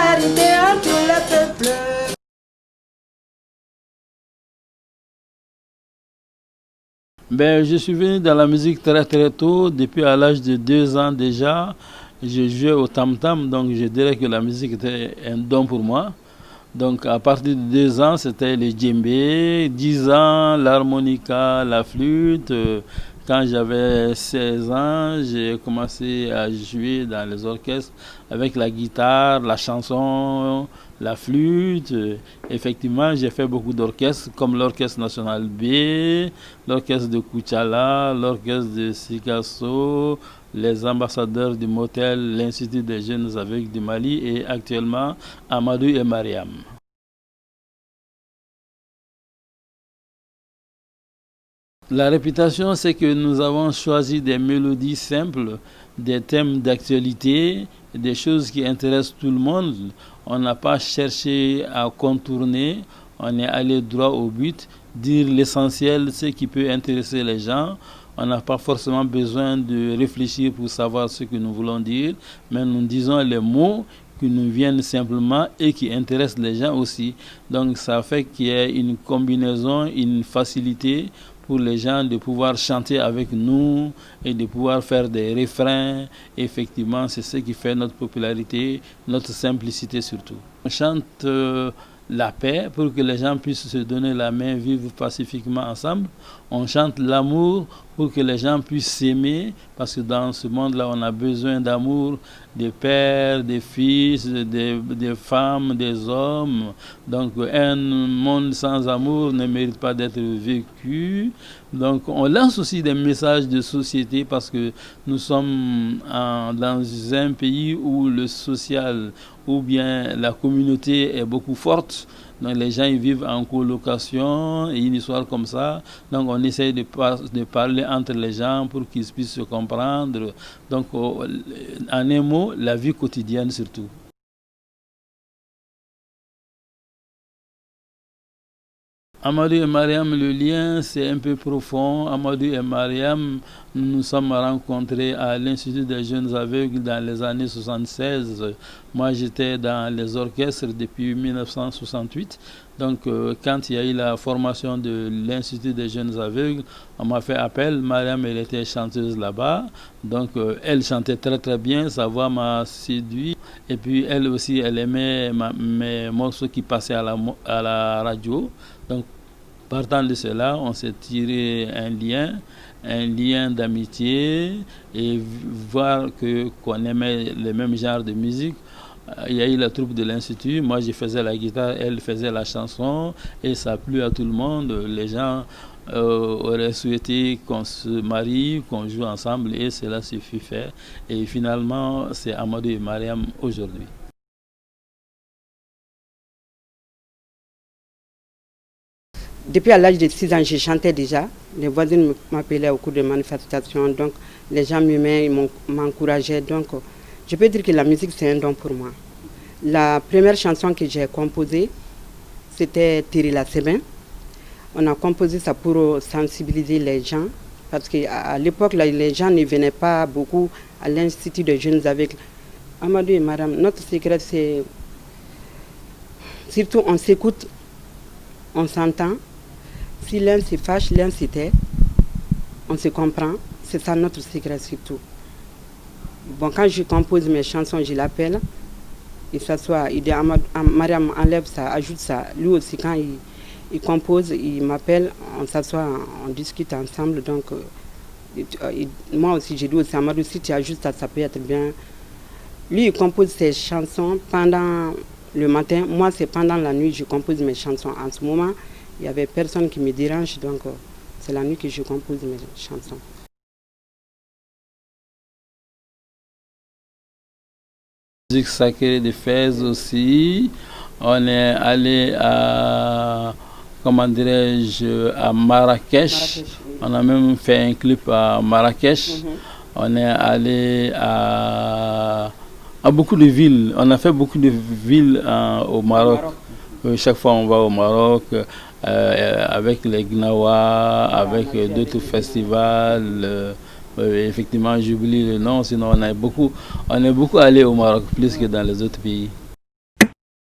solidarité entre les peuples. Je suis venu dans la musique très très tôt, depuis à l'âge de 2 ans déjà. Je jouais au tam-tam, donc je dirais que la musique était un don pour moi. Donc à partir de 2 ans, c'était le djembé, 10 ans, l'harmonica, la flûte. Quand j'avais 16 ans, j'ai commencé à jouer dans les orchestres avec la guitare, la chanson, la flûte. Effectivement, j'ai fait beaucoup d'orchestres comme l'Orchestre National B, l'Orchestre de Kuchala, l'Orchestre de Sikasso, les ambassadeurs du Motel, l'Institut des jeunes aveugles du Mali et actuellement Amadou et Mariam. La réputation, c'est que nous avons choisi des mélodies simples, des thèmes d'actualité, des choses qui intéressent tout le monde. On n'a pas cherché à contourner, on est allé droit au but, dire l'essentiel, ce qui peut intéresser les gens. On n'a pas forcément besoin de réfléchir pour savoir ce que nous voulons dire, mais nous disons les mots qui nous viennent simplement et qui intéressent les gens aussi. Donc ça fait qu'il y ait une combinaison, une facilité pour les gens de pouvoir chanter avec nous et de pouvoir faire des refrains. Effectivement, c'est ce qui fait notre popularité, notre simplicité surtout. On chante la paix pour que les gens puissent se donner la main, vivre pacifiquement ensemble. On chante l'amour pour que les gens puissent s'aimer, parce que dans ce monde-là, on a besoin d'amour, des pères, des fils, des femmes, des hommes. Donc un monde sans amour ne mérite pas d'être vécu. Donc on lance aussi des messages de société, parce que nous sommes dans un pays où le social ou bien la communauté est beaucoup forte. Donc les gens ils vivent en colocation et une histoire comme ça. Donc on essaye de parler entre les gens pour qu'ils puissent se comprendre. Donc en un mot, la vie quotidienne surtout. Amadou et Mariam, le lien c'est un peu profond. Amadou et Mariam, nous nous sommes rencontrés à l'Institut des jeunes aveugles dans les années 76. Moi j'étais dans les orchestres depuis 1968. Donc quand il y a eu la formation de l'Institut des jeunes aveugles, on m'a fait appel. Mariam, elle était chanteuse là-bas. Donc elle chantait très très bien, sa voix m'a séduit. Et puis elle aussi, elle aimait mes morceaux qui passaient à la radio. Donc, partant de cela, on s'est tiré un lien d'amitié et voir qu'on aimait le même genre de musique. Il y a eu la troupe de l'Institut, moi je faisais la guitare, elle faisait la chanson et ça a plu à tout le monde. Les gens auraient souhaité qu'on se marie, qu'on joue ensemble et cela se fut fait. Et finalement, c'est Amadou et Mariam aujourd'hui. Depuis à l'âge de 6 ans, je chantais déjà. Les voisins m'appelaient au cours de manifestations, donc les gens m'aimaient, m'encourageaient. Donc, je peux dire que la musique, c'est un don pour moi. La première chanson que j'ai composée, c'était Thierry Lassébin. On a composé ça pour sensibiliser les gens, parce qu'à l'époque, les gens ne venaient pas beaucoup à l'Institut des jeunes aveugles. Amadou et Mariam, notre secret, c'est surtout on s'écoute, on s'entend. Si l'un se fâche, l'un se tait, on se comprend. C'est ça notre secret surtout. Bon, quand je compose mes chansons, je l'appelle. Il s'assoit, il dit Mariam, enlève ça, ajoute ça. Lui aussi, quand il compose, il m'appelle, on s'assoit, on discute ensemble. Donc, moi aussi, j'ai dit aussi à Amadou, si tu ajoutes ça, ça peut être bien. Lui, il compose ses chansons pendant le matin. Moi, c'est pendant la nuit, je compose mes chansons. En ce moment, il n'y avait personne qui me dérange, donc c'est la nuit que je compose mes chansons. Musique sacrée de Fès aussi. On est allé à, comment dirais-je, à Marrakech. On a même fait un clip à Marrakech. On est allé à beaucoup de villes. On a fait beaucoup de villes au Maroc. Chaque fois on va au Maroc avec les Gnawa, avec d'autres festivals. Effectivement, j'oublie le nom, sinon on est beaucoup allé au Maroc, plus que dans les autres pays.